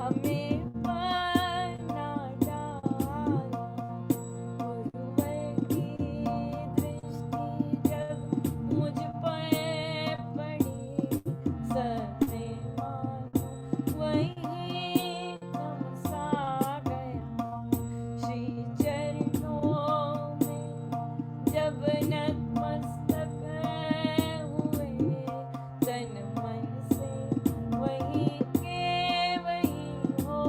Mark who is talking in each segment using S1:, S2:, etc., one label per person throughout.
S1: हमें बना डाला। गुरुवर की दृष्टि जब मुझ पर पड़ी, सत्य मानो वही थम सा गया। श्री चरणों में जब नतमस्तक हुए, तन मन से वही के वही हो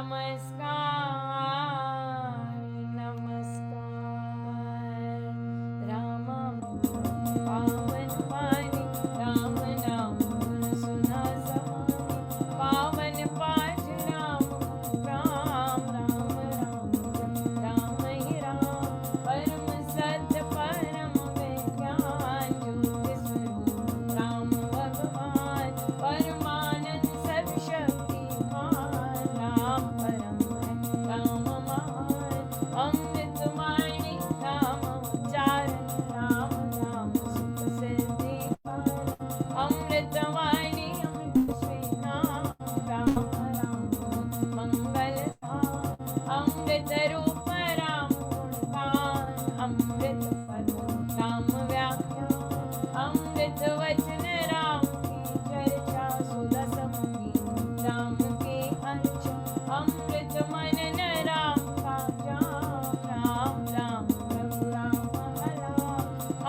S1: नमस्कार रामामृत पावन वाणी राम नाम सुना समानी पावन पाठ राम राम राम राम राम ही राम परम सत्य परम विज्ञान ज्योति स्वरूप राम भगवान परमानंद सब शक्तिमान राम परम है राम महान अमृत वाणी राम उच्चारण राम नाम सुख सिद्धि अमृत वाणी अमृत श्री नाम राम राम मंगल अमृत रूप राम गुणगान अमृत पद राम व्याख्या अमृत वचन राम की चर्चा सुधा समुखी राम की अर्चा अमृत मनन राम का जाप राम राम प्रभु राम भला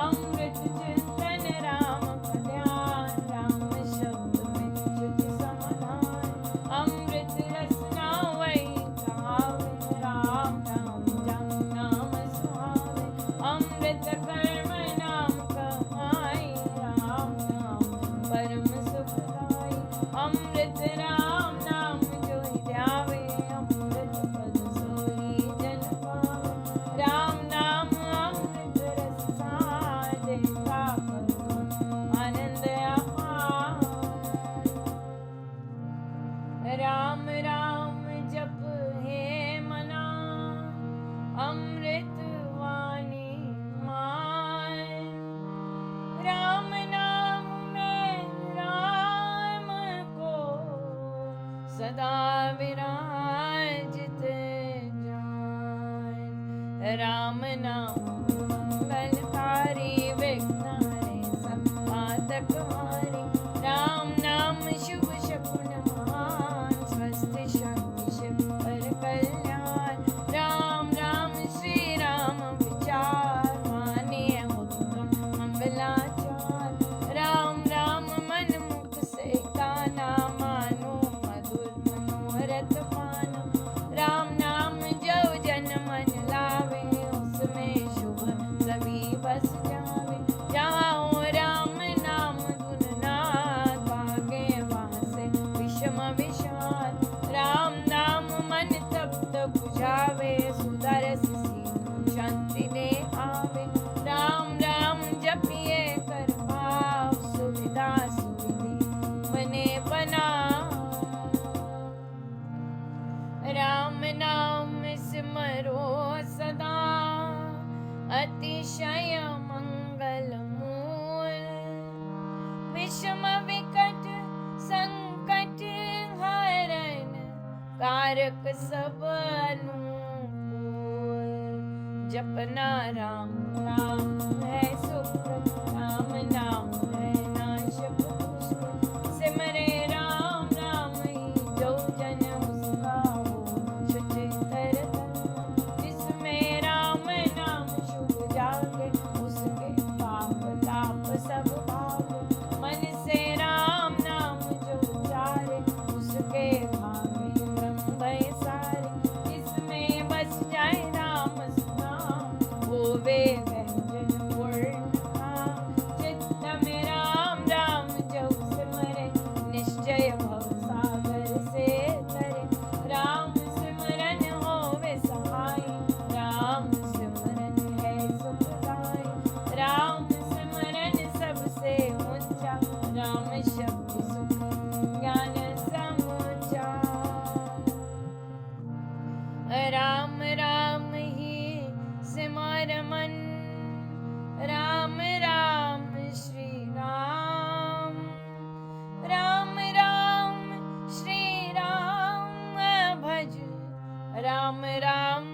S1: अमृत चिंतन राम का ध्यान राम शब्द में शुचि समाधान अमृत रसना वही गावे राम राम जप नाम सुहावे अमृत कर्म नाम कमाई राम नाम परम सुखदाई अमृत राम नाम जो ध्यावे अमृत पद सोई जन पावे राम नाम अमृत रस साधे का आनंद आहार राम राम जप हे मना अमृत वाणी मान राम नाम में राम को सदा विराजित जान राम नाम मंगलकारी विघ्नहरे सब पातक हारी राम नाम शुभ शकुन महान स्वस्थ शक्ति शिव पर कल्याण राम राम श्री राम विचार मानिए उत्तम मंगलाचार राम राम मन मुख से गाना मानो मधुर मनोरथ पाना राम नाम जो जन मन लावे उसमें शुभ सभी बस जावे जाओ राम नाम धुन नाद भागे वहाँ से विषम विषाद राम नाम मन तप्त बुझावे सुदरस सी शांति ने आवे राम राम जपिए कर भाव सुविधा सुविधि मने बना राम नाम सिमरो सदा अतिशय मंगल मूल विषम विकट संकट हरण कारक सब अनुकूल जपना राम नाम है सुख राम नाम है नाशक दुष्ट सिमरे राम राम ही जो जन उसका हो शुचितर जिसमें राम नाम शुभ जागे उसके पाप ताप सब भागे मन से राम नाम जो उचारे उसके भागे ब्रह्म भय सारे जिसमें बस जाए राम सुनाम वो वे व्यंजन पूर्ण चित्त में राम राम जो सिमरे निश्चय भव सागर से तरे राम सिमरन होवे सहाय राम सिमरन है सुखदाय राम सिमरन सबसे ऊंचा राम शब्द सुख ज्ञान समुचा राम राम ही सिमर मन राम राम श्री राम राम राम श्री राम भज राम राम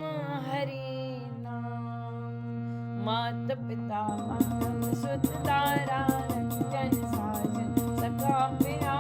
S1: हरि नाम मात पिता मातम सुत दारा रंजन साजन सखा पिया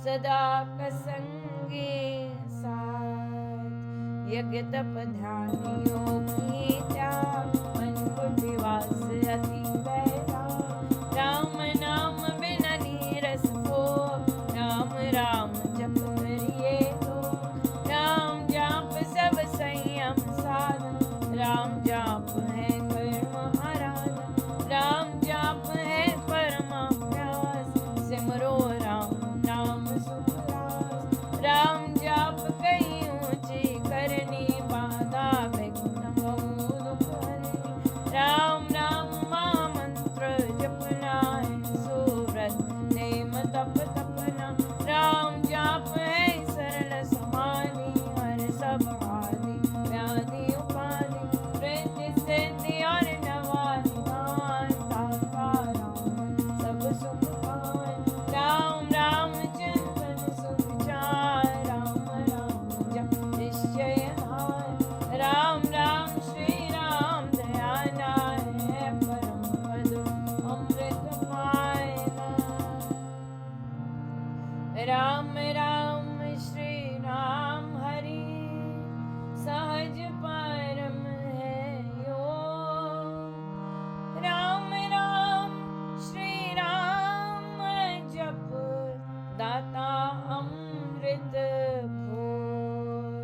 S1: सदा कसंगे साथ। यज्ञ तप ध्यान योग की त्याग, मन बुद्धि वास अति वैराग। राम नाम बिना नीरस को, राम राम जप करिए तो। राम जाप सब संयम साधन, राम जाप है कर्म आराधन। राम जाप है परम अभ्यास, सिमरो राम नाम सुख रास। राम जाप कहीं ऊंची करनी, बाधा विघ्न बहु दुख हरनी। राम नाम महामंत्र जपना है, सुव्रत नेम तप तपना। राम जाप है सरल समाधि, हर सब आदि व्याधि उपाधि। वृद्धि सिद्धि और नवानिधान, दाता राम सब सुख पान। राम राम चिंतन सुख चार, राम राम जप निश्चय ध्यान। राम राम श्री राम दयाना है, परम पद अमृत पायना। राम राम श्री राम हरि, सहज परम है योग। राम राम श्री राम जप, दाता अमृत घोर।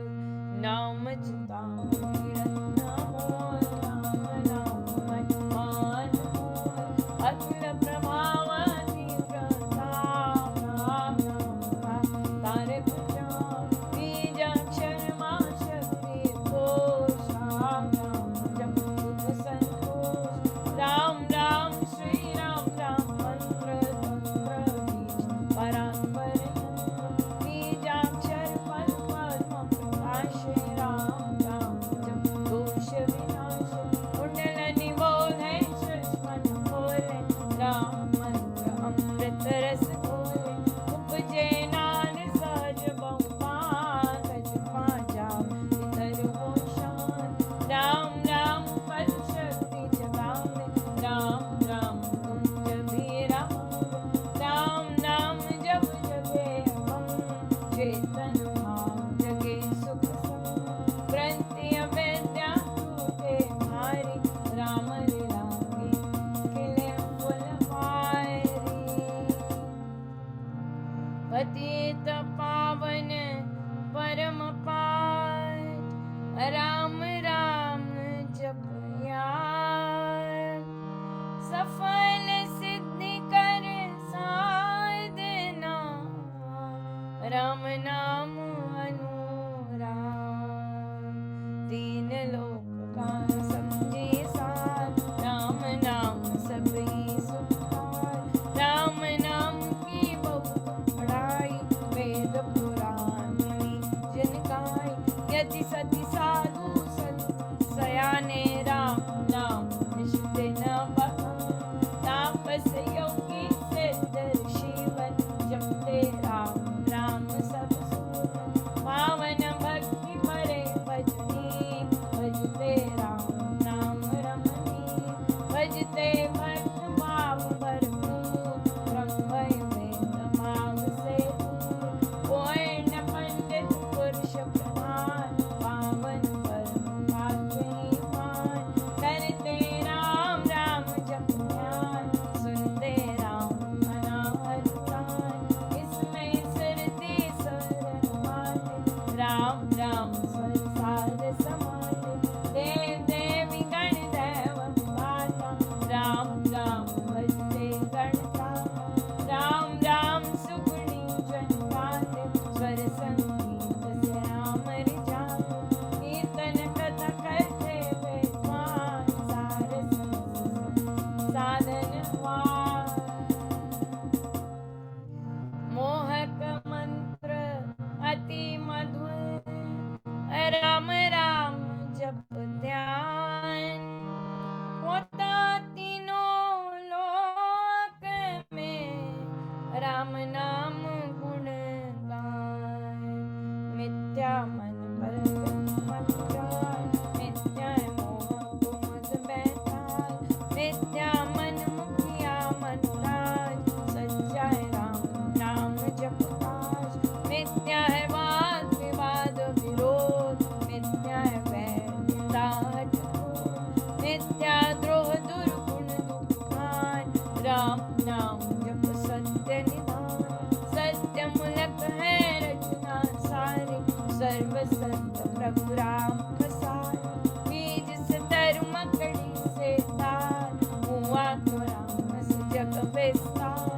S1: नाम चितामणि रत्न मोर, राम नाम महिमान मोर। अतुल प्रभाव तीव्र ताप, राम नाम तारक जाप। बीजाक्षर मां शक्ति घोष, राम नाम जप सुख संतोष। राम राम श्री राम राम मंत्र तंत्र बीज परात्पर यंत्र। बीजाक्षर पद पद्म प्रकाश, राम राम जप दोष विनाश। कुंडल निबोध है सुषमन खोले, राम मंत्र अमृत रस खोले। उपजे नान सहज बहुपान, सज पाजा इतर हो शान। राम राम पद शक्ति जगावे, राम राम कुंज बीरा होवे। राम नाम जब जगे अभंग, चेतन भाव जगे सुख संग। ग्रंथि अविद्या टूटे भारी, राम लीला की खिले फुलवारी। पतित पावन परम पावन, राम राम जप यार। सफल सिद्धि कर साधना, राम नाम अनुराग। तीन लोक का समझे सार, राम नाम सबही सुखार। राम नाम की बहुत बड़ाई, वेद पुराण मुनि जिन गाई। यदि सति साधु संत सयाने, राम नाम निष्ठिन बहान। तापस योगी सिद्ध ऋषि बन, जपते राम राम सब सूरन। पावन भक्ति परे भजनी, भजते राम नाम रमनी। भजते भक्त भाव भरपूर, ब्रह्म वेद भाव से दूर। पूर्ण पंडित पुरुष प्रधान, पावन परम भाग्यवान। करते राम राम जप ध्यान, सुनते राम अनाहत प्राण। इसमें सिरते सरन माते, राम राम स्वर सार समाते। देव देवी गण दैवत माता, राम राम भजते गणत्राता। राम राम सुगुणी जन गाते, स्वर संगीत से राम रिझाते। कीर्तन कथा करते विद्वान, सार साधन वान। मोहक मंत्र अति मधुर, राम राम जप ध्यान। होता तीनों लोक में, राम नाम गुण गान। मिथ्या मन पर मत जान, मिथ्या मोह कुमद बैताल। मिथ्या मन मुखिया मनराज, सच्चा राम नाम जपताल। सर्व संत प्रभु राम प्रसाद, बीज से तरु मकड़ी से तार, हुआ तो राम से जग विस्तार,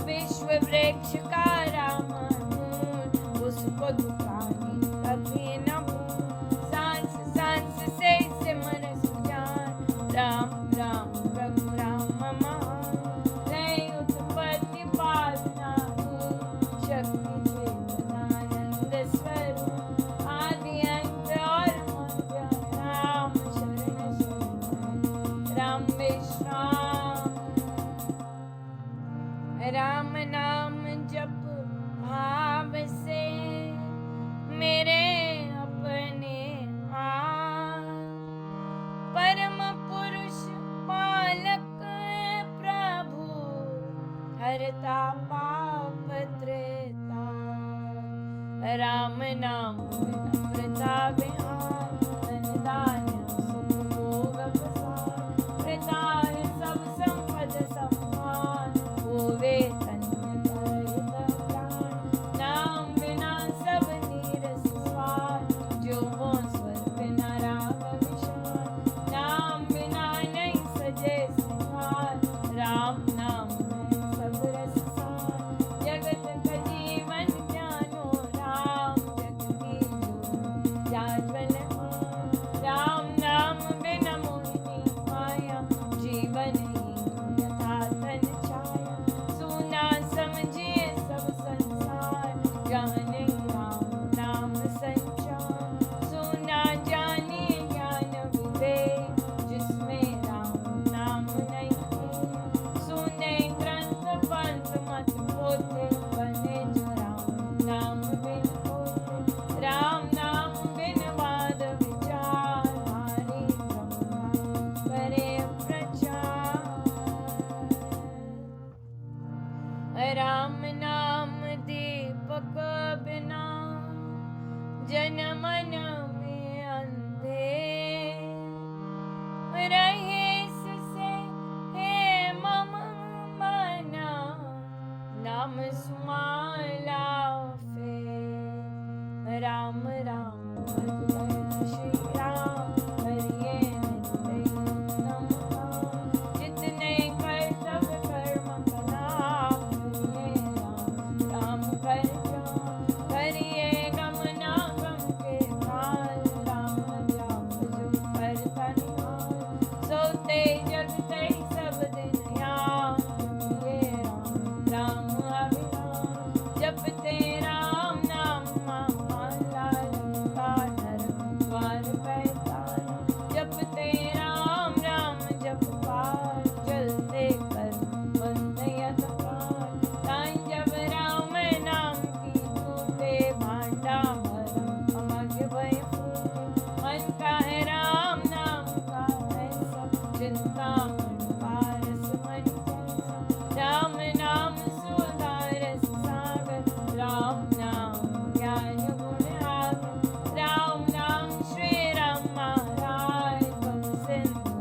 S1: विश्व वृक्ष का राम मूल, उसको दुकानी कभी न भूल, सांस सांस से सिमर सुजान, राम राम प्रभु राम महान, लय उत्पत्ति पालना रूप, शक्ति चेतनानंद स्वरूप, आदि अंत और मध्य, राम शरण शरण राम विश्राम। राम नाम जप भाव से मेरे अपने आप, परम पुरुष पालक प्रभु, हरता पाप त्रेता, राम नाम विनम्रता विहार, धन सुख भोग प्रसाद, प्रताप सब संपद सम्मान, होवे तन्य हित प्राण, नाम बिना सब नीरस स्वार, जो हो स्वर बिना राग विशाल, नाम बिना नहीं सजे सिंगार, राम नाम में सब रस सार, जगत का जीवन जानो राम, जगती जो जाज्वल मान, राम नाम बिना मोहिनी माया, जीवन ही यथा तन छाया, सुना समझिए सब संसार, जहाँ नहीं राम नाम संचार, सुना जानिए ज्ञान विवेक, जिसमें राम नाम नहीं है, सुने ग्रंथ पंथ मत पोते, बने जो राम नाम बिन होते, राम नाम बिन वाद विचार, हमारी ब्रह्मा करे प्रचार, राम नाम दीपक बिना जन मन में अंधेर, रहे से हे मम मना, नाम सुमाला फे, राम राम भगवान श्री राम, हरिये नित्य उत्तम काम, जितने कर्तव्य कर्म कलाम, हरिये राम राम कर जाम, करिए गम ना गम के काल, राम जाप जो करता निहाल, सोते जगते सब दिन याम, जपिए राम राम अभिराम, जपते राम नाम माला, लंका नरक द्वार पैताल, जपते राम राम जप पार, चलते कर बंद यत पार, ताई जब राम नाम की टूटे, भांडा भरम अमग भय फूटे, मन का है राम नाम का है सब, चिंता मन पारस मन जैसा, राम नाम सुधा रस सागर, राम नाम ज्ञान गुण आगर, राम नाम श्री राम महाराज, भव सिंधु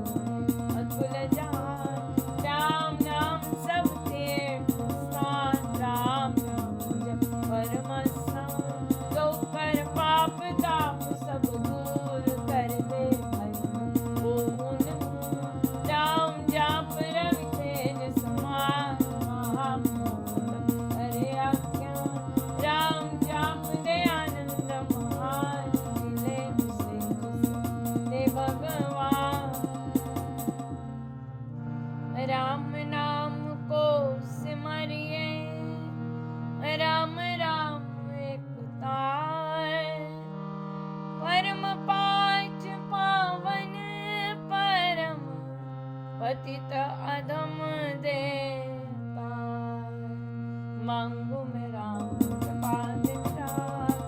S1: अतुल जहान, राम नाम सब तीर्थ स्थान, राम नाम जप परम स्थान, तो कर पाप ताप सब दूर, कर दे भय वो उन्मूल, राम जाप रवि तेज समान, महामोद हरे अज्ञान, राम जाप दे आनंद महान, मिले उसे जिसने भगवान, राम नाम को सिमरिए, राम राम एक तार, परम पांच पावन परम पतित अधम देता, मांगू में राम कृपा दिता,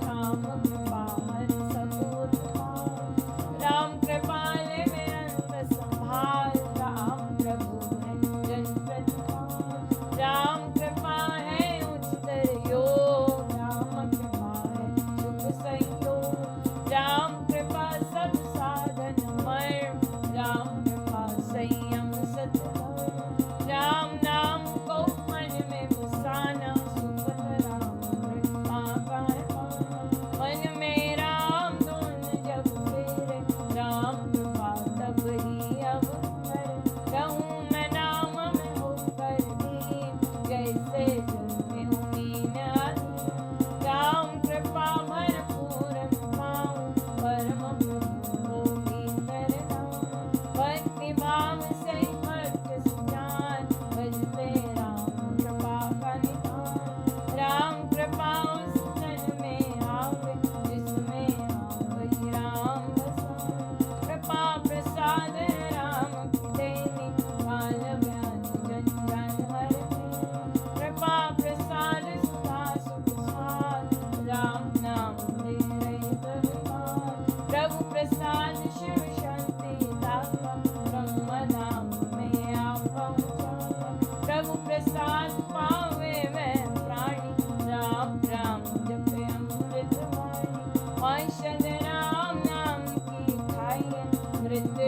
S1: राम कृपा हर सब उत्पाद, राम कृपाल में अंत संभाल, राम प्रभु है जन प्रतिपाल, राम कृपा है उच्चतर योग, राम कृपा है शुभ संयोग, राम कृपा सब साधन मर्म, राम कृपा संयम सत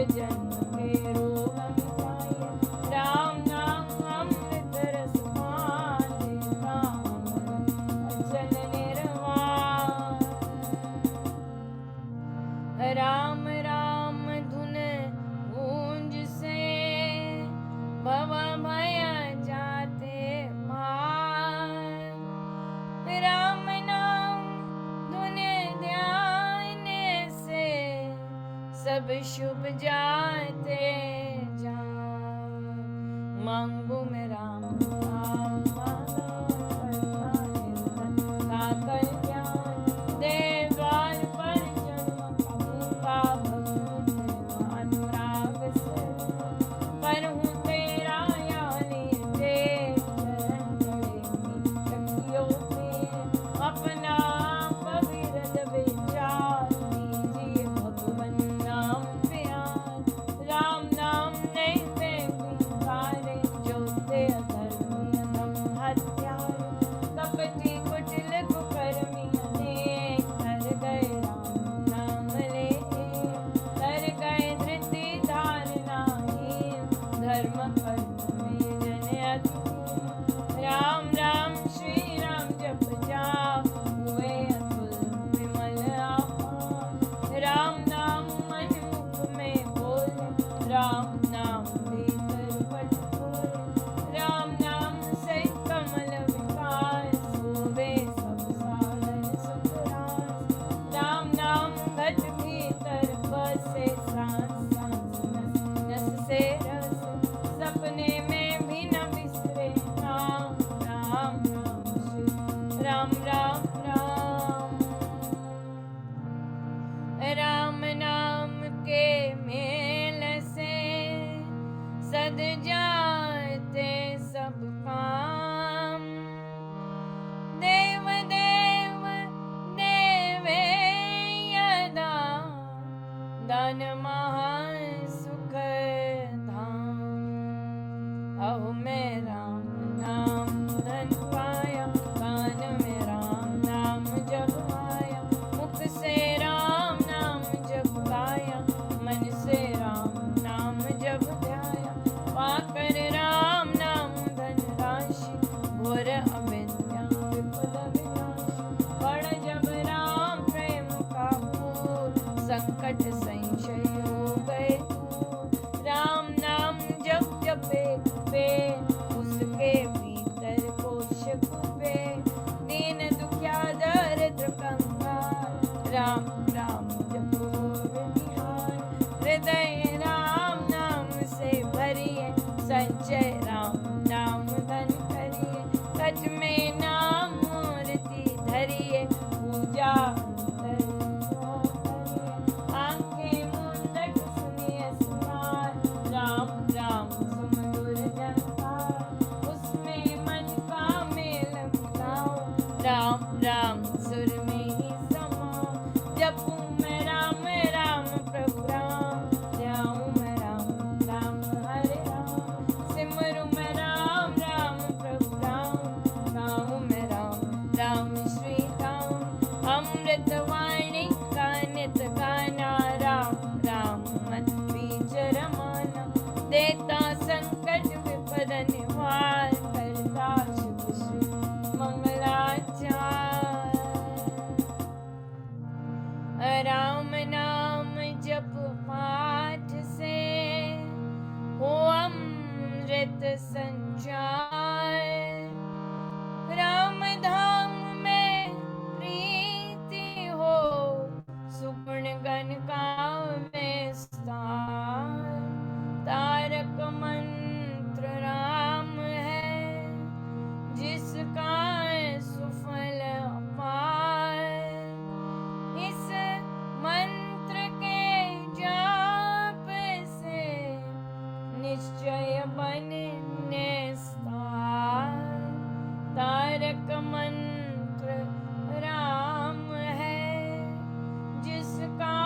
S1: जन्म के रोग मिटाए, राम नाम अमृत रस पान देता अचल निर्वाण। राम राम धुन गूंज से भव भय जाते भाग, राम नाम धुन ध्यान से सब शुभ जाते जान। मांगू में राम नाम करता निर्धन का कल्याण, दे द्वार पर जन्म का भक्त अनुराग से, पर हूँ तेरा यानी देख चरण पड़ेगी शक्तियों में, अपना पवित्र विचार लीजिए भगवन नाम प्यार। राम नाम नहीं बेकार जो ते अधर्मी अधम हत्यारे, कपटी कुटिल कुकर्मी अनेक कर गए राम नाम ले, कर गए धृति धारनाहीन धर्म कर्म में जन अधीन। राम राम श्री राम जप जाप हुए अतुल विमल आपान, राम नाम मन मुख में बोले, राम नाम भीतर पट खोले, राम नाम से कमल विकास होवे सब साधन सुख रास, राम नाम घट भीतर बसे सांस सांस नस नस से रस, सपने में भी न बिसरे राम राम राम श्री राम राम राम। राम नाम के मेल से सद जाते सब काम, देव देव देवे यदा दान महान सुख धाम। अहो मैं राम नाम धन पाया, कान में राम नाम जब आया, मुख से राम नाम जब गाया, मन से राम नाम जब ध्याया, पाकर राम नाम धन राशि, घोर अविद्या विपद विनाशी, बढ़ जब राम प्रेम का पूर, संकट संशय हो गए दूर। राम नाम जब जपे पे उसके भीतर कोश कुपे, दीन दुखिया दरिद्र कंगाल, राम राम जपो निहार। हृदय राम नाम से भरिए, संचय राम नाम धन करिए, कच में नाम मूर्ति धरिए, पूजा अंतर को करिए, आंखें मुंडक सुनिए सुनार, राम राम सुमधुर जनकार, उसमें मन का मेल मिलाओ, राम राम सुर में ही समाओ। जपूं मैं राम राम प्रभु राम, ध्याऊं मैं राम राम हरे राम, सिमरूं मैं राम राम प्रभु राम, गाऊं मैं राम राम श्री राम। अमृत वाणी का नित गाना, राम राम मत बीच रमाना, देता संकट विपद निवार, करता शुभ श्री मंगलाचार। राम नाम जप पाठ से हो अमृत संचार, राम धाम में प्रीति हो, सुगुण गण का विस्तार। तारक मंत्र राम है, जिसका सुफल अपार, इस मंत्र के जाप से निश्चय बनने स्थार। तारक मंत्र राम है, जिसका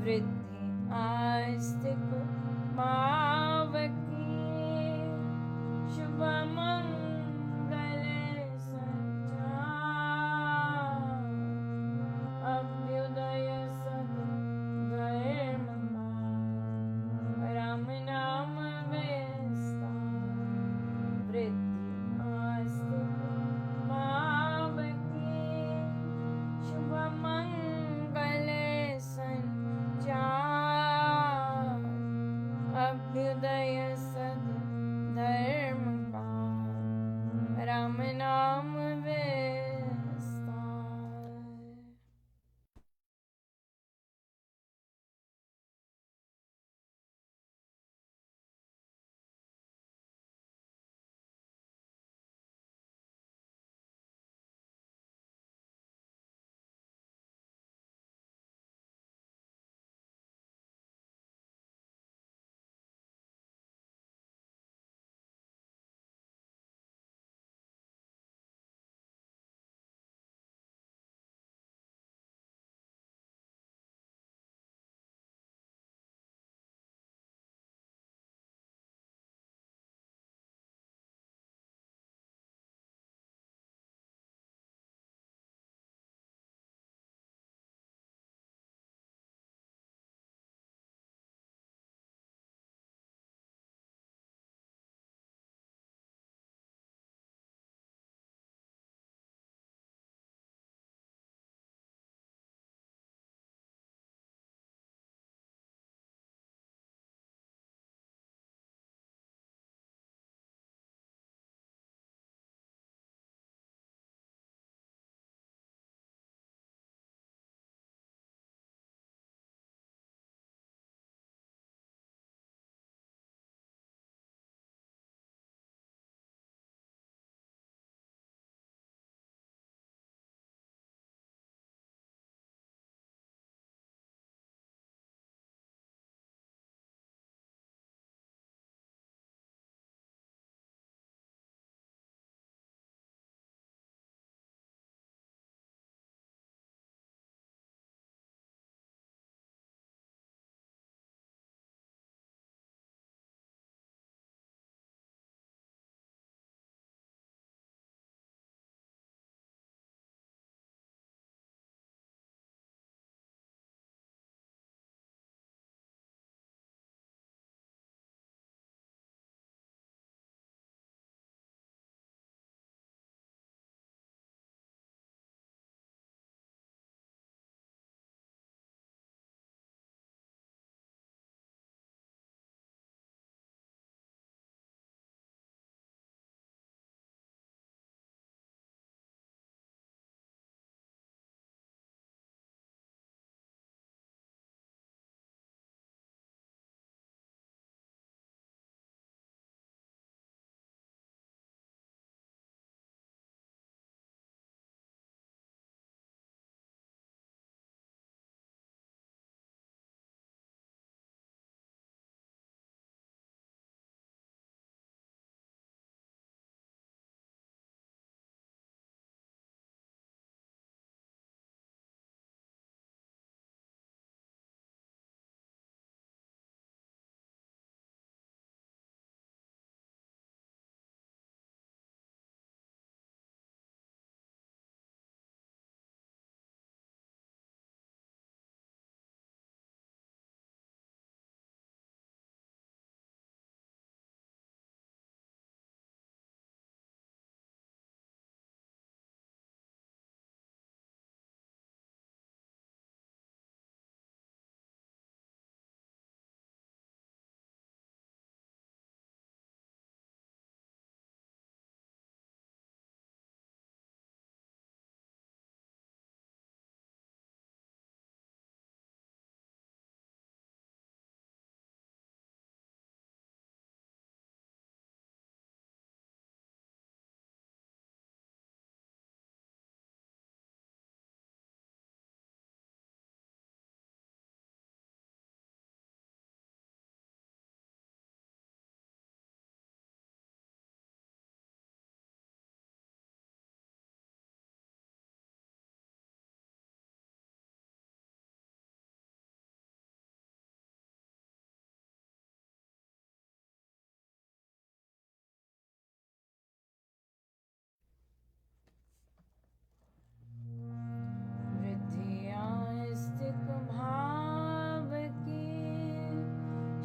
S1: वृद्धि आस्तिक भाव की शुभ मंगल संचार अभ्युदय सद धर्म राम नाम विस्तार वृद्धि आस्तिक भाव की शुभ मंगल संचार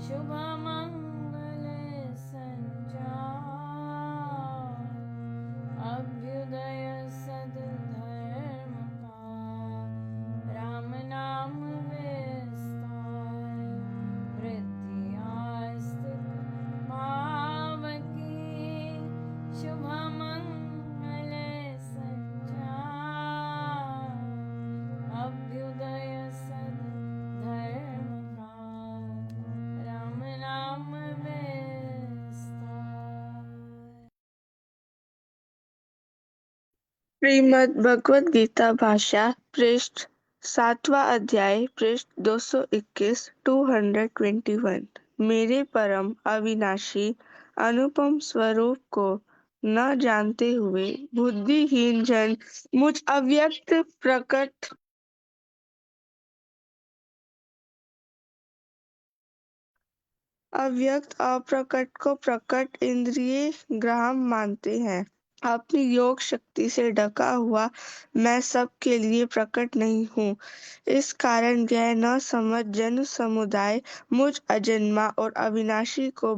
S1: शुभ मंगल संचार, अभ्युदय सद्धर्म का, राम नाम विस्तार, वृद्धियास्तु भाव की, शुभ मंगल संचार, अभ्युदय सद्धर्म का, राम नाम विस्तार।
S2: श्रीमद् भगवद गीता भाषा पृष्ठ 7वां अध्याय पृष्ठ 221 221। मेरे परम अविनाशी अनुपम स्वरूप को न जानते हुए बुद्धिहीन जन मुझ अव्यक्त अप्रकट को प्रकट इंद्रिय ग्राह्य मानते हैं। अपनी योग शक्ति से ढका हुआ मैं सबके लिए प्रकट नहीं हूँ। इस कारण यह न समझ जन समुदाय मुझ अजन्मा और अविनाशी को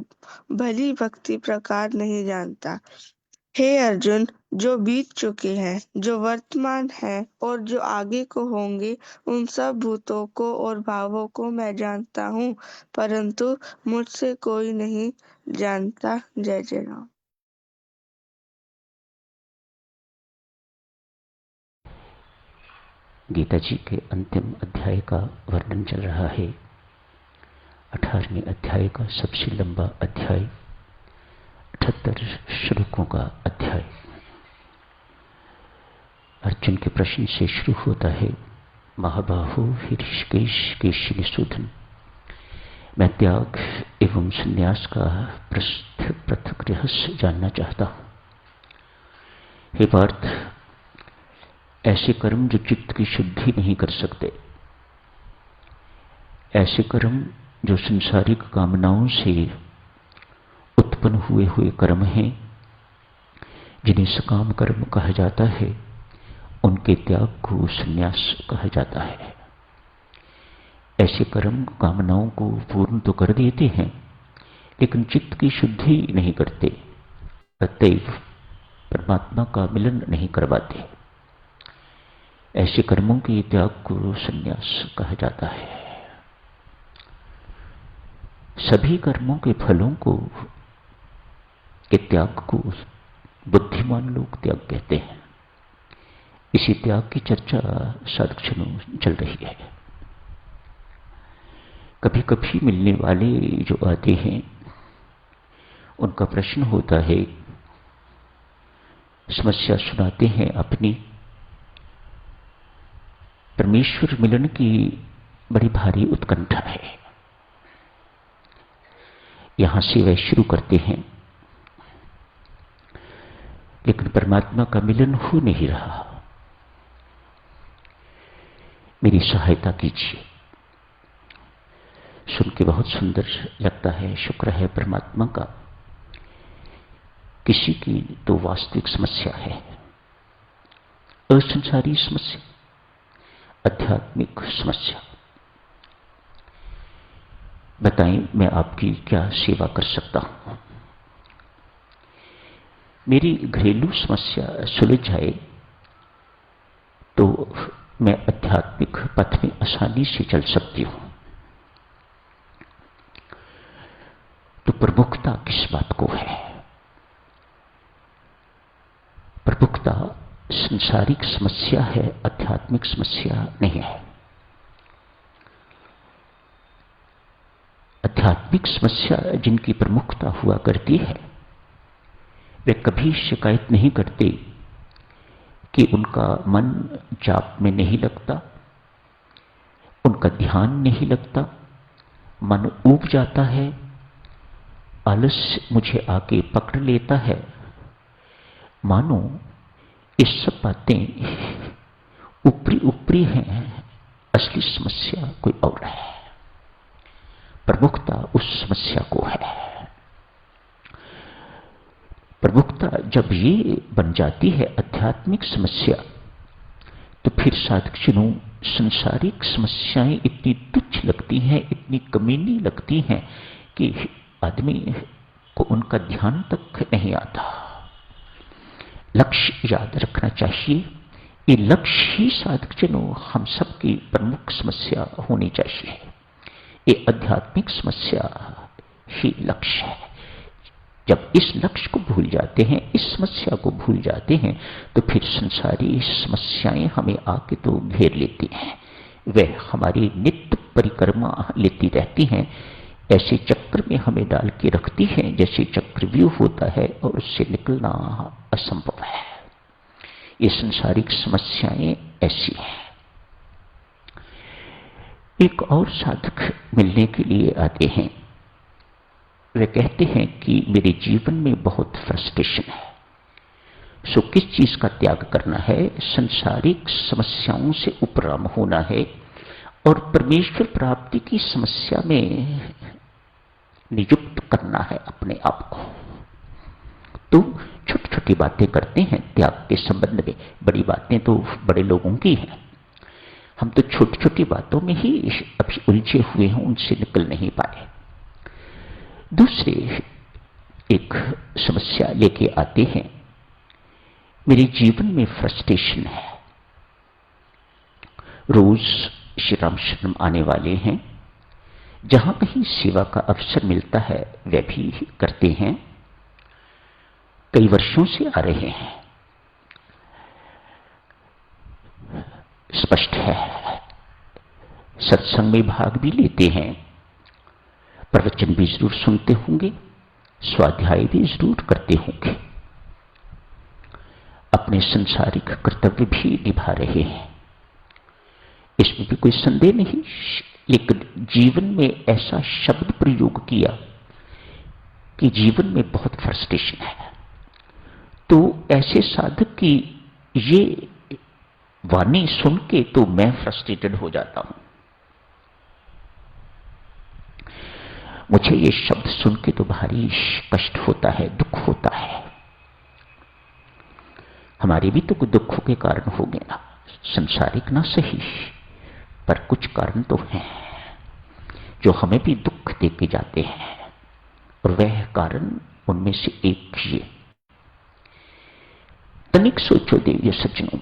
S2: भली भक्ति प्रकार नहीं जानता। हे अर्जुन, जो बीत चुके हैं, जो वर्तमान है और जो आगे को होंगे, उन सब भूतों को और भावों को मैं जानता हूँ, परंतु मुझसे कोई नहीं जानता। जय जय राम।
S3: गीता जी के अंतिम अध्याय का वर्णन चल रहा है। 18वें अध्याय का सबसे लंबा अध्याय, 78 श्लोकों का अध्याय। अर्जुन के प्रश्न से शुरू होता है। महाबाहो ऋषिकेश केशिनिशूदन, मैं त्याग एवं संन्यास का पृथक रहस्य जानना चाहता हूँ। हे पार्थ, ऐसे कर्म जो चित्त की शुद्धि नहीं कर सकते, ऐसे कर्म जो संसारिक कामनाओं से उत्पन्न हुए कर्म हैं, जिन्हें सकाम कर्म कहा जाता है, उनके त्याग को संन्यास कहा जाता है। ऐसे कर्म कामनाओं को पूर्ण तो कर देते हैं, लेकिन चित्त की शुद्धि नहीं करते, अतएव परमात्मा का मिलन नहीं करवाते। ऐसे कर्मों के त्याग को संन्यास कहा जाता है। सभी कर्मों के फलों के त्याग को बुद्धिमान लोग त्याग कहते हैं। इसी त्याग की चर्चा साधुजनों चल रही है। कभी कभी मिलने वाले जो आते हैं, उनका प्रश्न होता है, समस्या सुनाते हैं अपनी। परमेश्वर मिलन की बड़ी भारी उत्कंठा है। यहां से वह शुरू करते हैं, लेकिन परमात्मा का मिलन हो नहीं रहा। मेरी सहायता कीजिए। सुन के बहुत सुंदर लगता है। शुक्र है परमात्मा का। किसी की तो वास्तविक समस्या है, असंसारी समस्या, आध्यात्मिक समस्या। बताएं, मैं आपकी क्या सेवा कर सकता हूं? मेरी घरेलू समस्या सुलझ जाए तो मैं आध्यात्मिक पथ में आसानी से चल सकती हूं। तो प्रमुखता किस बात को है? प्रमुखता संसारिक समस्या है, आध्यात्मिक समस्या नहीं है। आध्यात्मिक समस्या जिनकी प्रमुखता हुआ करती है, वे कभी शिकायत नहीं करते कि उनका मन जाप में नहीं लगता, उनका ध्यान नहीं लगता, मन ऊब जाता है, आलस्य मुझे आके पकड़ लेता है। मानो ये सब बातें ऊपरी हैं, असली समस्या कोई और है। प्रमुखता उस समस्या को है। प्रमुखता जब ये बन जाती है आध्यात्मिक समस्या, तो फिर साधकजनों संसारिक समस्याएं इतनी तुच्छ लगती हैं, इतनी कमीनी लगती हैं कि आदमी को उनका ध्यान तक नहीं आता। लक्ष्य याद रखना चाहिए। ये लक्ष्य ही साधकजनों हम सबकी प्रमुख समस्या होनी चाहिए। ये आध्यात्मिक समस्या ही लक्ष्य है। जब इस लक्ष्य को भूल जाते हैं, इस समस्या को भूल जाते हैं, तो फिर संसारी समस्याएं हमें आके तो घेर लेती हैं। वह हमारी नित्य परिक्रमा लेती रहती हैं। ऐसे चक्र में हमें डाल के रखती हैं जैसे चक्रव्यूह होता है और उससे निकलना असंभव है। ये संसारिक समस्याएं ऐसी हैं। एक और साधक मिलने के लिए आते हैं। वे कहते हैं कि मेरे जीवन में बहुत फ्रस्ट्रेशन है। सो किस चीज का त्याग करना है? संसारिक समस्याओं से उपराम होना है और परमेश्वर प्राप्ति की समस्या में नियुक्त करना है अपने आप को। तो छोटी छोटी बातें करते हैं त्याग के संबंध में। बड़ी बातें तो बड़े लोगों की हैं। हम तो छोटी छोटी बातों में ही अभी उलझे हुए हैं, उनसे निकल नहीं पाए। दूसरे एक समस्या लेके आते हैं। मेरे जीवन में फ्रस्ट्रेशन है। रोज श्री राम शरण आने वाले हैं। जहां कहीं सेवा का अवसर मिलता है वह भी करते हैं। कई वर्षों से आ रहे हैं। स्पष्ट है सत्संग में भाग भी लेते हैं, प्रवचन भी जरूर सुनते होंगे, स्वाध्याय भी जरूर करते होंगे, अपने संसारिक कर्तव्य भी निभा रहे हैं। इसमें भी कोई संदेह नहीं। लेकिन जीवन में ऐसा शब्द प्रयोग किया कि जीवन में बहुत फ्रस्ट्रेशन है। तो ऐसे साधक की ये वाणी सुन के तो मैं फ्रस्ट्रेटेड हो जाता हूं। मुझे ये शब्द सुन के तो भारी कष्ट होता है, दुख होता है। हमारे भी तो कुछ दुखों के कारण हो गए ना, संसारिक ना सही, पर कुछ कारण तो हैं जो हमें भी दुख देके जाते हैं। और वह कारण उनमें से एक ये। तनिक सोचो देवी सज्जनों,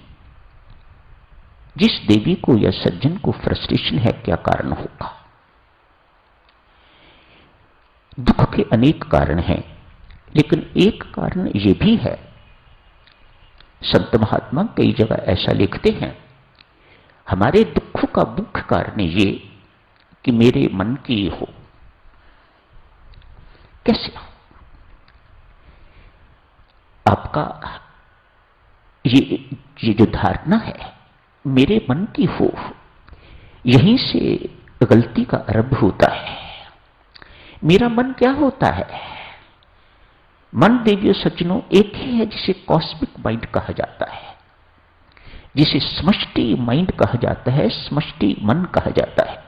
S3: जिस देवी को या सज्जन को फ्रस्ट्रेशन है, क्या कारण होगा? दुख के अनेक कारण हैं, लेकिन एक कारण यह भी है। संत महात्मा कई जगह ऐसा लिखते हैं, हमारे दुखों का मुख्य कारण ये कि मेरे मन की हो। कैसे? आपका ये जो धारणा है मेरे मन की हो, यहीं से गलती का आरंभ होता है। मेरा मन क्या होता है? मन देवियों सज्जनों एक ही है जिसे कॉस्मिक माइंड कहा जाता है, जिसे समष्टि माइंड कहा जाता है, समष्टि मन कहा जाता है।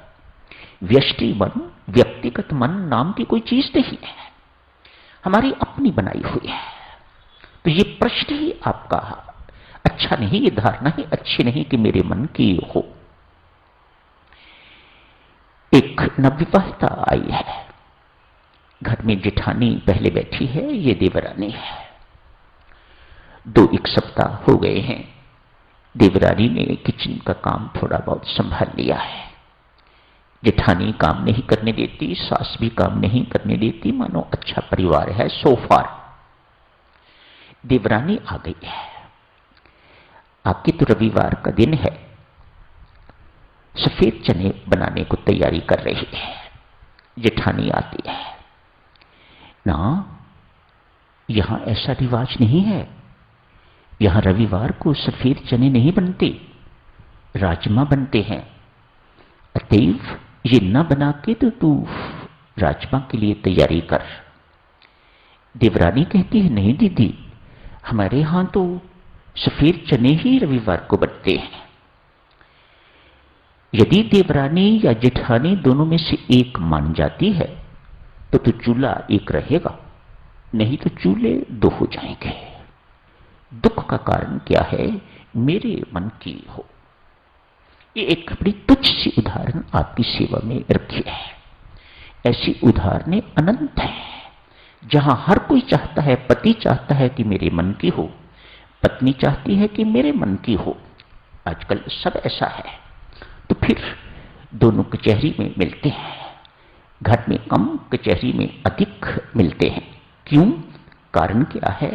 S3: व्यष्टि मन, व्यक्तिगत मन नाम की कोई चीज नहीं है, हमारी अपनी बनाई हुई है। तो ये प्रश्न ही आपका अच्छा नहीं, ये धारणा ही अच्छी नहीं कि मेरे मन की हो। एक नवविवाहिता आई है, घर में जेठानी पहले बैठी है, ये देवरानी है। 2-1 सप्ताह हो गए हैं। देवरानी ने किचन का काम थोड़ा बहुत संभाल लिया है। जेठानी काम नहीं करने देती, सास भी काम नहीं करने देती, मानो अच्छा परिवार है सो फार। देवरानी आ गई है। आपकी तो रविवार का दिन है, सफेद चने बनाने को तैयारी कर रही है। जेठानी आती है ना, यहां ऐसा रिवाज नहीं है, यहां रविवार को सफेद चने नहीं बनते, राजमा बनते हैं। अतएव ये न बना के तो तू राजमा के लिए तैयारी कर। देवरानी कहती है, नहीं दीदी, हमारे यहां तो सफेद चने ही रविवार को बनते हैं। यदि देवरानी या जेठानी दोनों में से एक मान जाती है तो चूल्हा एक रहेगा, नहीं तो चूल्हे 2 हो जाएंगे। दुख का कारण क्या है? मेरे मन की हो। ये एक बड़ी तुच्छ सी उदाहरण आपकी सेवा में रखी है। ऐसी उदाहरणें अनंत है, जहां हर कोई चाहता है, पति चाहता है कि मेरे मन की हो, पत्नी चाहती है कि मेरे मन की हो। आजकल सब ऐसा है। तो फिर दोनों कचहरी में मिलते हैं, घर में कम, कचहरी में अधिक मिलते हैं। क्यों? कारण क्या है?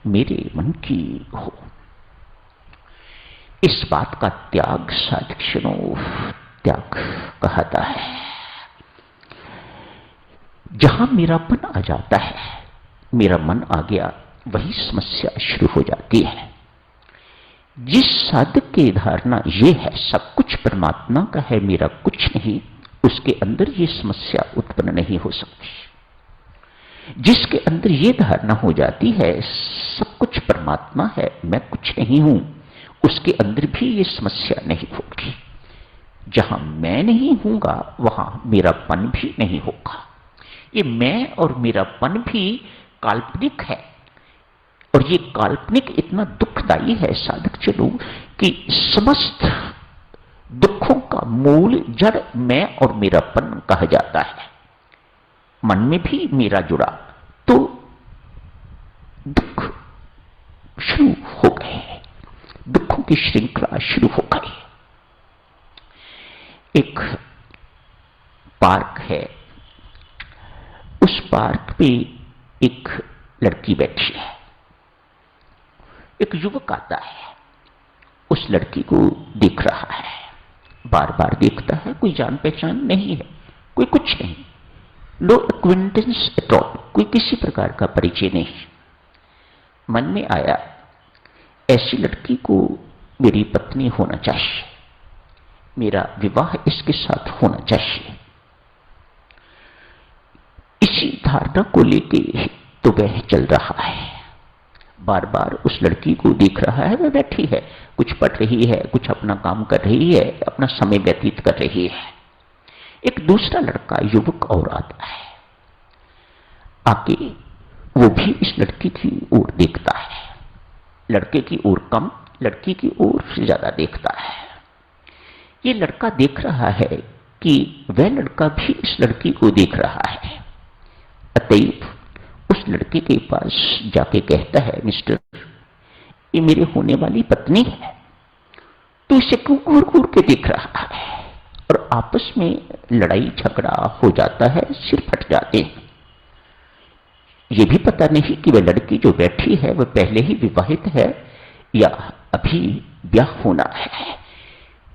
S3: मेरे मन की हो। इस बात का त्याग साधक्षणों त्याग कहता है। जहां मेरापन आ जाता है, मेरा मन आ गया, वही समस्या शुरू हो जाती है। जिस साधक की धारणा ये है सब कुछ परमात्मा का है, मेरा कुछ नहीं, उसके अंदर ये समस्या उत्पन्न नहीं हो सकती। जिसके अंदर ये धारणा हो जाती है सब कुछ परमात्मा है, मैं कुछ नहीं हूं, उसके अंदर भी ये समस्या नहीं होगी। जहां मैं नहीं हूंगा वहां मेरापन भी नहीं होगा। ये मैं और मेरापन भी काल्पनिक है, और ये काल्पनिक इतना दुखदायी है साधक चलो कि समस्त दुखों का मूल जड़ मैं और मेरापन कहा जाता है। मन में भी मेरा जुड़ा तो दुख शुरू हो गए, दुखों की श्रृंखला शुरू हो गई। एक पार्क है, उस पार्क पे एक लड़की बैठी है। एक युवक आता है, उस लड़की को देख रहा है, बार बार देखता है। कोई जान पहचान नहीं है, कोई कुछ नहीं, नो एक्विंटेंस एट ऑल, कोई किसी प्रकार का परिचय नहीं। मन में आया ऐसी लड़की को मेरी पत्नी होना चाहिए, मेरा विवाह इसके साथ होना चाहिए। इसी धारणा को लेके तो वह चल रहा है, बार बार उस लड़की को देख रहा है। वह बैठी है, कुछ पढ़ रही है, कुछ अपना काम कर रही है, अपना समय व्यतीत कर रही है। एक दूसरा लड़का युवक और आता है, आके वो भी इस लड़की की ओर देखता है। लड़के की ओर कम, लड़की की ओर ज्यादा देखता है। ये लड़का देख रहा है कि वह लड़का भी इस लड़की को देख रहा है। अतएव उस लड़के के पास जाके कहता है, मिस्टर, ये मेरे होने वाली पत्नी है, तो इसे क्यों घूर घूर के देख रहा है? और आपस में लड़ाई झगड़ा हो जाता है, सिर फट जाते हैं। ये भी पता नहीं कि वह लड़की जो बैठी है वह पहले ही विवाहित है या अभी ब्याह होना है।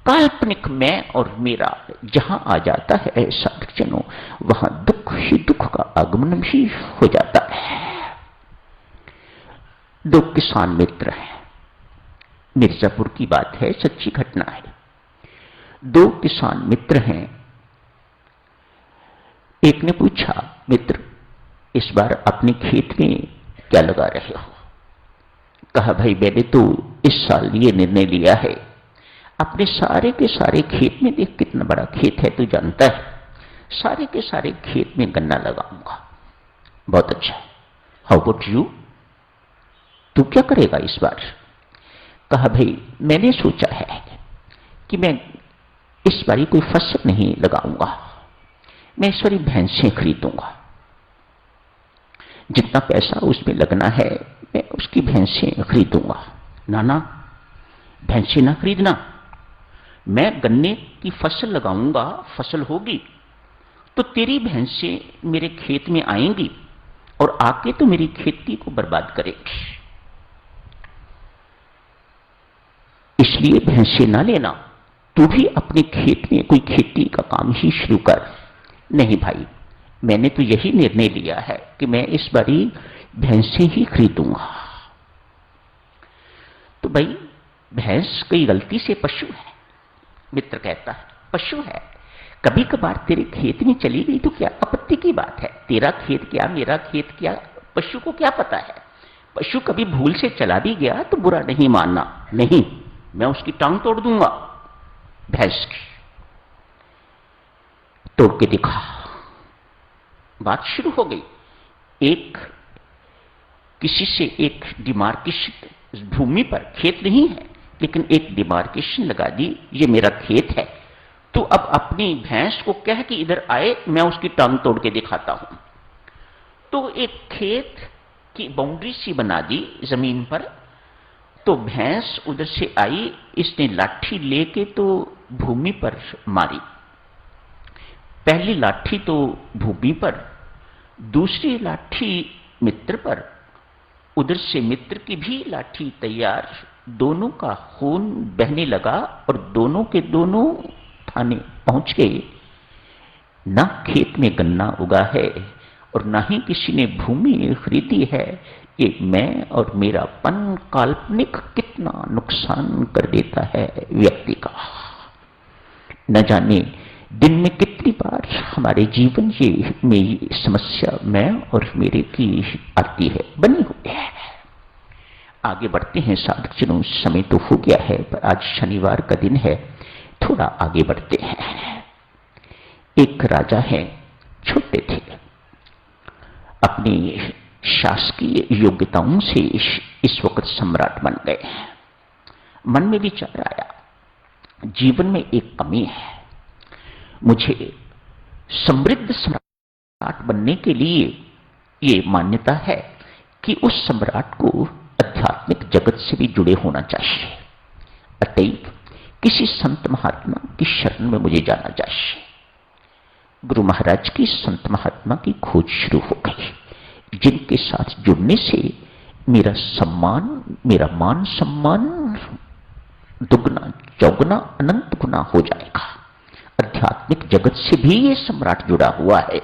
S3: काल्पनिक मैं और मेरा जहां आ जाता है साधकजनों, वहां दुख ही दुख का आगमन भी हो जाता है। दो किसान मित्र हैं, मिर्जापुर की बात है, सच्ची घटना है। दो किसान मित्र हैं। एक ने पूछा, मित्र, इस बार अपने खेत में क्या लगा रहे हो? कहा, भाई मैंने तो इस साल ये निर्णय लिया है, अपने सारे के सारे खेत में, देख कितना बड़ा खेत है तू जानता है, सारे के सारे खेत में गन्ना लगाऊंगा। बहुत अच्छा, हाउ अबाउट यू, तू क्या करेगा इस बार? कहा, भाई मैंने सोचा है कि मैं इस बारी कोई फसल नहीं लगाऊंगा, मैं इस बारी भैंसें खरीदूंगा। जितना पैसा उसमें लगना है मैं उसकी भैंसें खरीदूंगा। ना, भैंसें ना खरीदना, मैं गन्ने की फसल लगाऊंगा, फसल होगी तो तेरी भैंसें मेरे खेत में आएंगी और आके तो मेरी खेती को बर्बाद करेंगी, इसलिए भैंसें ना लेना, तू भी अपने खेत में कोई खेती का काम ही शुरू कर। नहीं भाई, मैंने तो यही निर्णय लिया है कि मैं इस बारी भैंसें ही खरीदूंगा। तो भाई भैंस कोई गलती से पशु है? मित्र कहता है, पशु है, कभी कभार तेरे खेत में चली गई तो क्या आपत्ति की बात है? तेरा खेत क्या, मेरा खेत क्या, पशु को क्या पता है? पशु कभी भूल से चला भी गया तो बुरा नहीं मानना। नहीं, मैं उसकी टांग तोड़ दूंगा भैंस की। तोड़ के दिखा, बात शुरू हो गई। एक किसी से एक डिमार्केशन, भूमि पर खेत नहीं है लेकिन एक डिमार्केशन लगा दी, ये मेरा खेत है, तू अब अपनी भैंस को कह कि इधर आए, मैं उसकी टांग तोड़ के दिखाता हूं। तो एक खेत की बाउंड्री सी बना दी जमीन पर। तो भैंस उधर से आई, इसने लाठी लेके तो भूमि पर मारी। पहली लाठी तो भूमि पर, दूसरी लाठी मित्र पर, उधर से मित्र की भी लाठी तैयार। दोनों का खून बहने लगा और दोनों के दोनों थाने पहुंच गए। ना खेत में गन्ना उगा है और ना ही किसी ने भूमि खरीदी है। ये मैं और मेरापन काल्पनिक कितना नुकसान कर देता है व्यक्ति का। न जाने दिन में कितनी बार हमारे जीवन में ये समस्या मैं और मेरे की आती है, बनी हुई है। आगे बढ़ते हैं साधक जनों, समय तो हो गया है पर आज शनिवार का दिन है, थोड़ा आगे बढ़ते हैं। एक राजा है, छोटे थे, अपनी शासकीय योग्यताओं से इस वक्त सम्राट बन गए। मन में विचार आया, जीवन में एक कमी है, मुझे समृद्ध सम्राट बनने के लिए ये मान्यता है कि उस सम्राट को आध्यात्मिक जगत से भी जुड़े होना चाहिए। अतएव किसी संत महात्मा की शरण में मुझे जाना चाहिए। गुरु महाराज की संत महात्मा की खोज शुरू हो गई, जिनके साथ जुड़ने से मेरा सम्मान, मेरा मान सम्मान दुगना चौगुना अनंत गुना हो जाएगा। आध्यात्मिक जगत से भी ये सम्राट जुड़ा हुआ है,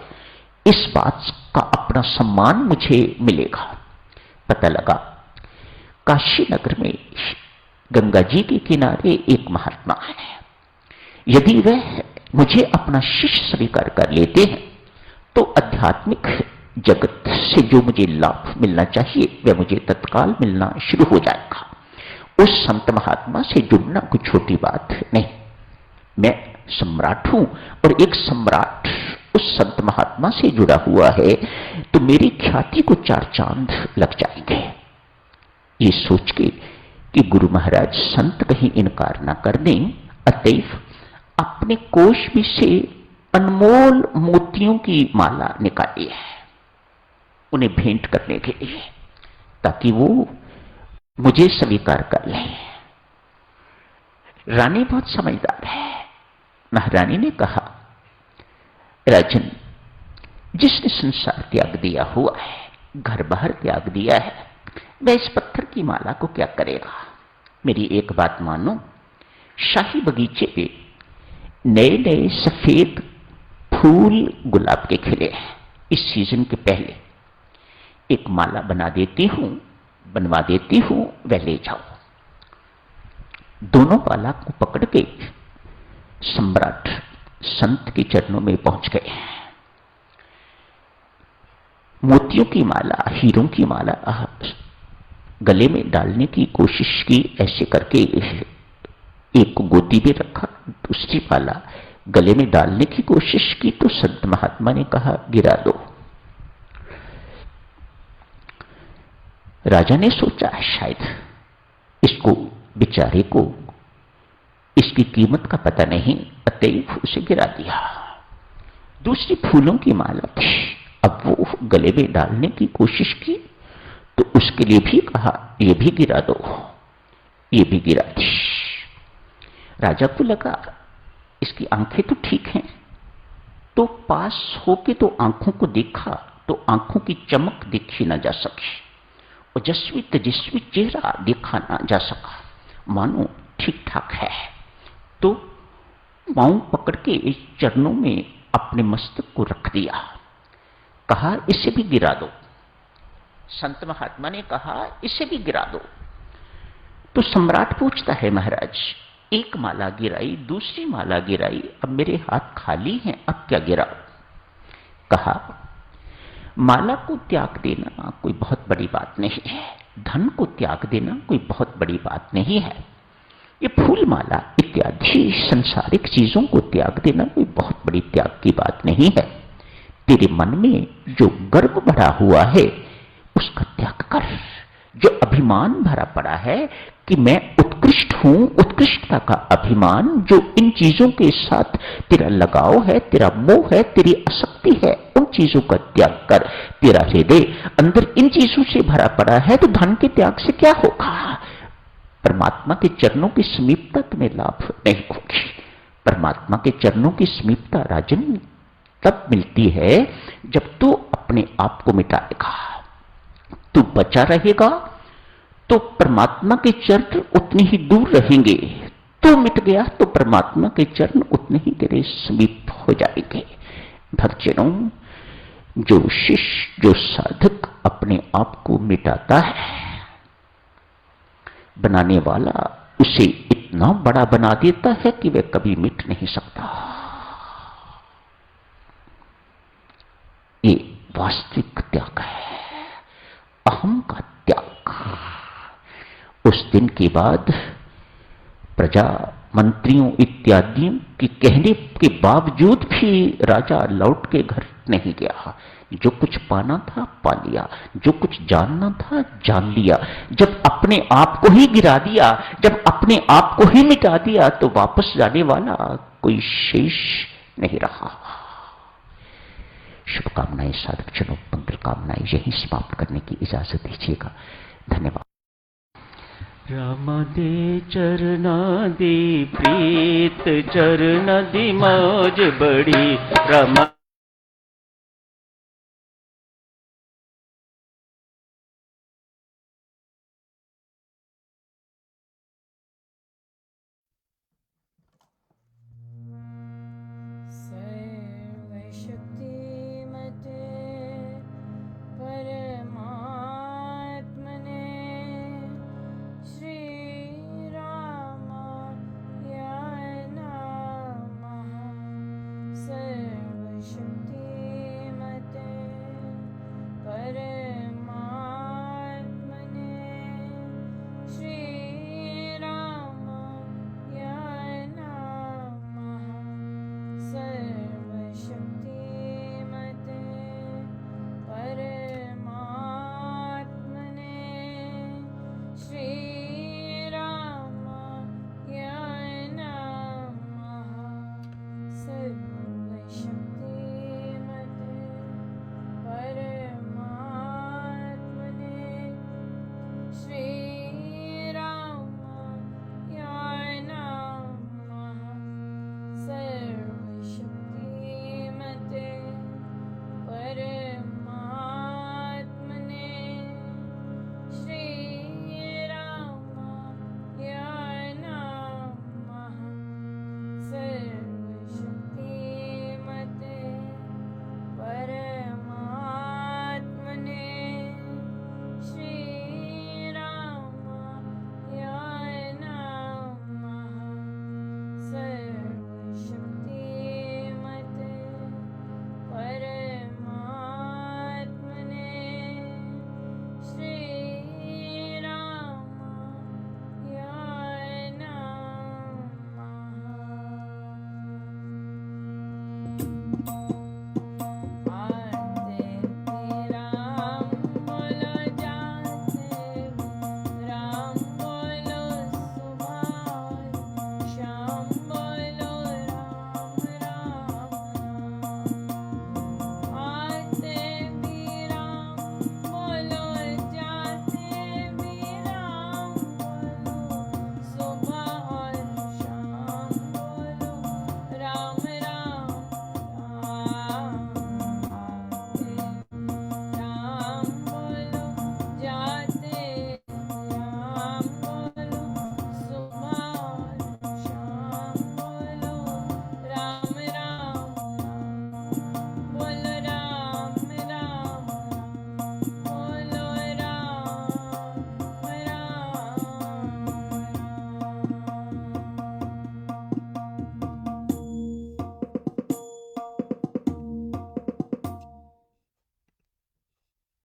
S3: इस बात का अपना सम्मान मुझे मिलेगा। पता लगा काशी नगर में गंगा जी के किनारे एक महात्मा है। यदि वह मुझे अपना शिष्य स्वीकार कर लेते हैं तो आध्यात्मिक जगत से जो मुझे लाभ मिलना चाहिए वह मुझे तत्काल मिलना शुरू हो जाएगा। उस संत महात्मा से जुड़ना कोई छोटी बात नहीं। मैं सम्राट हूं और एक सम्राट उस संत महात्मा से जुड़ा हुआ है तो मेरी ख्याति को 4 चांद लग जाएंगे। ये सोच के कि गुरु महाराज संत कहीं इनकार ना कर दें, अतएव अपने कोष में से अनमोल मोतियों की माला निकाली है उन्हें भेंट करने के लिए, ताकि वो मुझे स्वीकार कर लें। रानी बहुत समझदार है। महारानी ने कहा, राजन, जिसने संसार त्याग दिया हुआ है, घर बाहर त्याग दिया है, वह इस पत्थर की माला को क्या करेगा? मेरी एक बात मानो, शाही बगीचे पे नए नए सफेद फूल गुलाब के खिले हैं। इस सीजन के पहले एक माला बनवा देती हूं, वह ले जाओ। दोनों माला को पकड़ के सम्राट संत के चरणों में पहुंच गए। मोतियों की माला, हीरों की माला गले में डालने की कोशिश की। ऐसे करके एक को गोदी में रखा, दूसरी माला गले में डालने की कोशिश की तो संत महात्मा ने कहा, गिरा दो। राजा ने सोचा शायद इसको बेचारे को इसकी कीमत का पता नहीं, अतएव उसे गिरा दिया। दूसरी फूलों की माला थी, अब वो गले में डालने की कोशिश की तो उसके लिए भी कहा, ये भी गिरा दो। ये भी गिरा दी। राजा को लगा इसकी आंखें तो ठीक हैं, तो पास होके तो आंखों को देखा तो आंखों की चमक देखी ना जा सकी, ओजस्वी तेजस्वी चेहरा देखा ना जा सका, मानो ठीक ठाक है। तो पांव पकड़ के इस चरणों में अपने मस्तक को रख दिया, कहा इसे भी गिरा दो। संत महात्मा ने कहा इसे भी गिरा दो। तो सम्राट पूछता है, महाराज एक माला गिराई, दूसरी माला गिराई, अब मेरे हाथ खाली हैं, अब क्या गिराओ? कहा माला को त्याग देना कोई बहुत बड़ी बात नहीं है, धन को त्याग देना कोई बहुत बड़ी बात नहीं है, ये फूल माला इत्यादि संसारिक चीजों को त्याग देना कोई बहुत बड़ी त्याग की बात नहीं है। तेरे मन में जो गर्व भरा हुआ है उसका त्याग कर। जो अभिमान भरा पड़ा है कि मैं उत्कृष्ट उत्कृष्ट हूं, उत्कृष्टता का अभिमान, जो इन चीजों के साथ तेरा लगाव है, तेरा मोह है, तेरी आसक्ति है, उन चीजों का त्याग कर। तेरा हृदय अंदर इन चीजों से भरा पड़ा है तो धन के त्याग से क्या होगा? परमात्मा के चरणों की समीपता तुम्हें लाभ नहीं होगी। परमात्मा के चरणों की समीपता राजन तब मिलती है जब तू अपने आप को मिटाएगा। तू बचा रहेगा तो परमात्मा के चरण उतने ही दूर रहेंगे। तू मिट गया तो परमात्मा के चरण उतने ही तेरे समीप हो जाएंगे। भक्तजनों, जो शिष्य, जो साधक अपने आप को मिटाता है, बनाने वाला उसे इतना बड़ा बना देता है कि वह कभी मिट नहीं सकता। ये वास्तविक त्याग है, अहम का त्याग। उस दिन के बाद प्रजा, मंत्रियों इत्यादि के कहने के बावजूद भी राजा लौट के घर नहीं गया। जो कुछ पाना था पा लिया, जो कुछ जानना था जान लिया। जब अपने आप को ही गिरा दिया, जब अपने आप को ही मिटा दिया, तो वापस जाने वाला कोई शेष नहीं रहा। शुभकामनाएं साधक जनों, मंगल कामनाएं यही समाप्त करने की इजाजत दीजिएगा। धन्यवाद।
S4: रामा दे चरना दी प्रीत, चरना दी मौज बड़ी। रामा
S1: सर्वशक्तिमते परमात्मने श्रीरामाय नमः। सर्वशक्तिमते